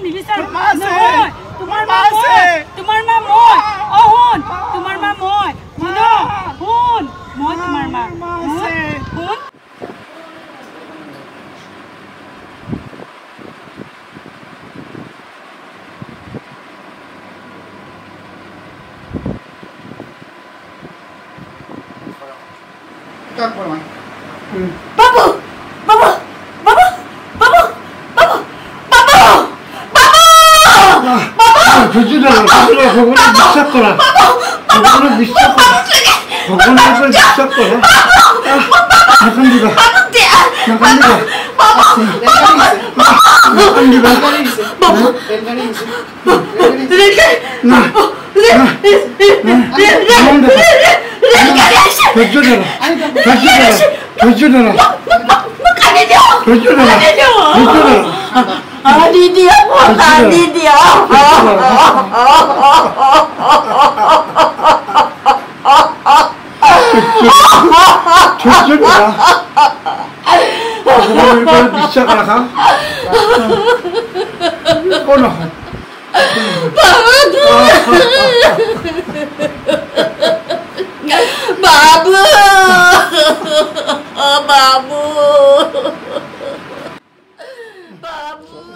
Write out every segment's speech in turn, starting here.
নিবিচাৰো নহয় তোমাৰ মা মই অহন তোমাৰ মা মই শুন মই তোমাৰ মা শুন Tak Babu.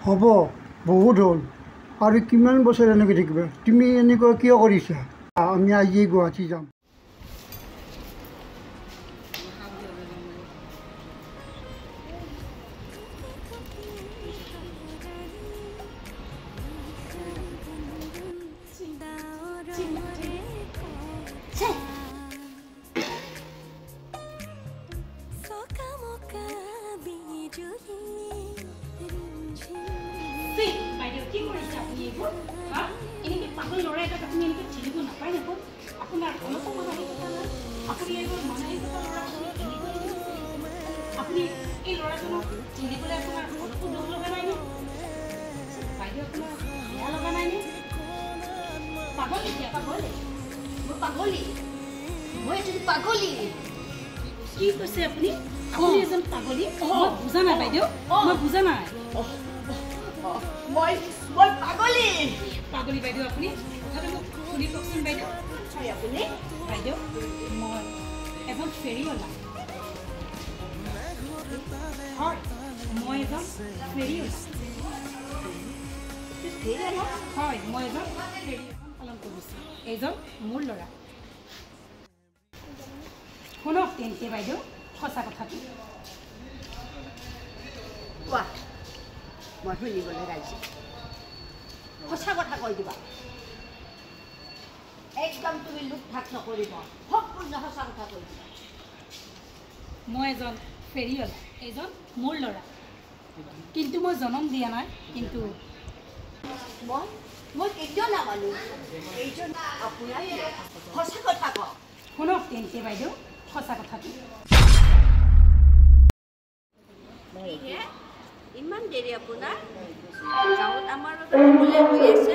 হ'ব বহুত হ'ল আৰু কিমান বছৰ এনেকৈ থাকিবা তুমি এনেকুৱা কিয় কৰিছা আমি আজি গুৱাহাটী যাম কৰিছে এইজন মোৰ ল'ৰা শুনক তেন্তে বাইদেউ সঁচা কথাটো কোৱা মই শুনিবলৈ ৰাইজে সঁচা কথা কৈ দিবা একদম তুমি লোক ভাগ নকৰিব সম্পূৰ্ণ সঁচা কথা কৈ দিবা মই এজন ফেৰিয়াল এইজন মোৰ ল'ৰা কিন্তু মই জন্ম দিয়া নাই কিন্তু মই কেতিয়াও নামানো এইজন আপোনাৰ সঁচা কথা কওঁ শুনক তেন্তে বাইদেউ সঁচা কথাটো ইমান দেৰি আপোনাৰ গাঁৱত আমাৰ বোলে হৈ আছে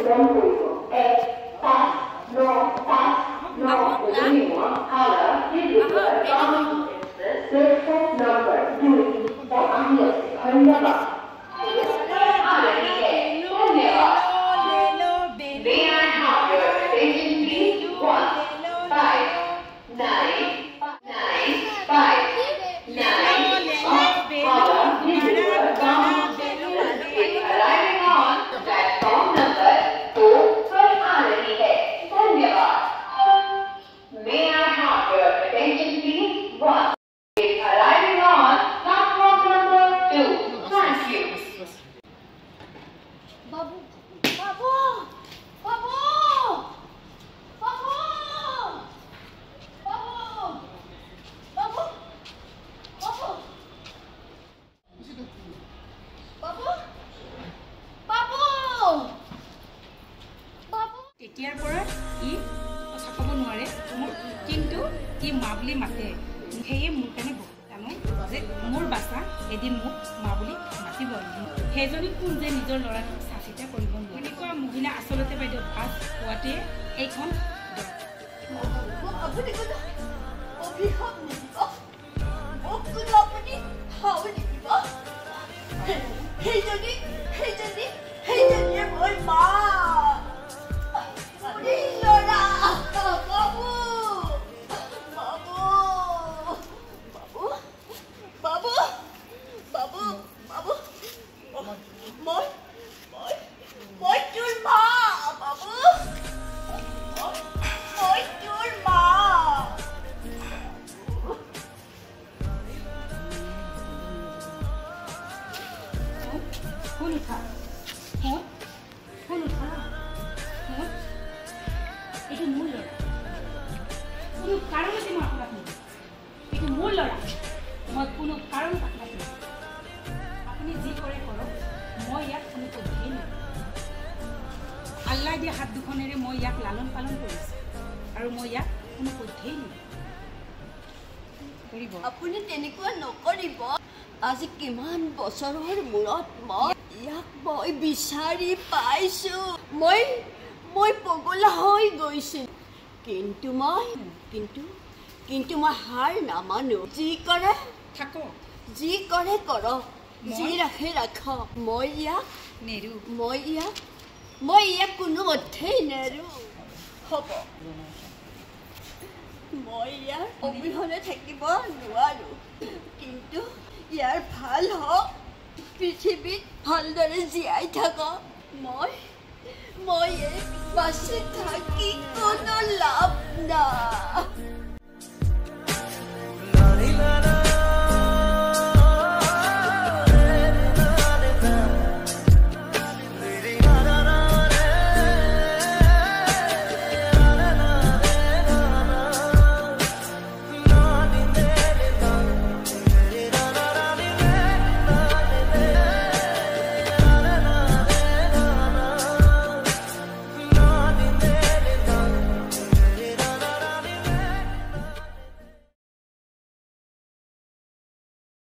তেতিয়াৰ পৰা ই কথা ক'ব নোৱাৰে কিন্তু ই মা বুলি মাতে সেয়ে মোৰ কাৰণে বহুত ডাঙৰ যে মোৰ বাচ্চা এদিন মোক মা বুলি মাতিব সেইজনী কোন যে নিজৰ ল'ৰাটোক চাচিতা কৰিব নোৱাৰে এনেকুৱা মহিলা আচলতে বাইদেউ ভাত খোৱাতে এইখন এইটো মোৰ ল'ৰা কোনো কাৰণতে মই আপোনাক নিদিওঁ এইটো মোৰ ল'ৰা মই কোনো কাৰণত আপোনাক নিদিওঁ আপুনি যি কৰে কৰক মই ইয়াক কোনো পদ্ধতিয়ে নাই আল্লাই দিয়া হাত দুখনেৰে মই ইয়াক লালন পালন কৰিছোঁ আৰু মই ইয়াক কোনো পদ্ধতিয়ে নিদিওঁ আপুনি তেনেকুৱা নকৰিব আজি কিমান বছৰৰ মূৰত মই ইয়াক মই বিচাৰি পাইছো মই পগলা হৈ গৈছিল কিন্তু মই হাৰ নামানো যি কৰে থাকক যি কৰে কৰক যি ৰাখে ৰাখক মই ইয়াক নেৰু মই ইয়াক কোনো মতেই নেৰো হ'ব মই ইয়াৰ অবিহনে থাকিব নোৱাৰো কিন্তু ইয়াৰ ভাল হওক পৃথিৱীত ভালদৰে জীয়াই থাকক মই এই বাচি থাকি কোনো লাভ নাই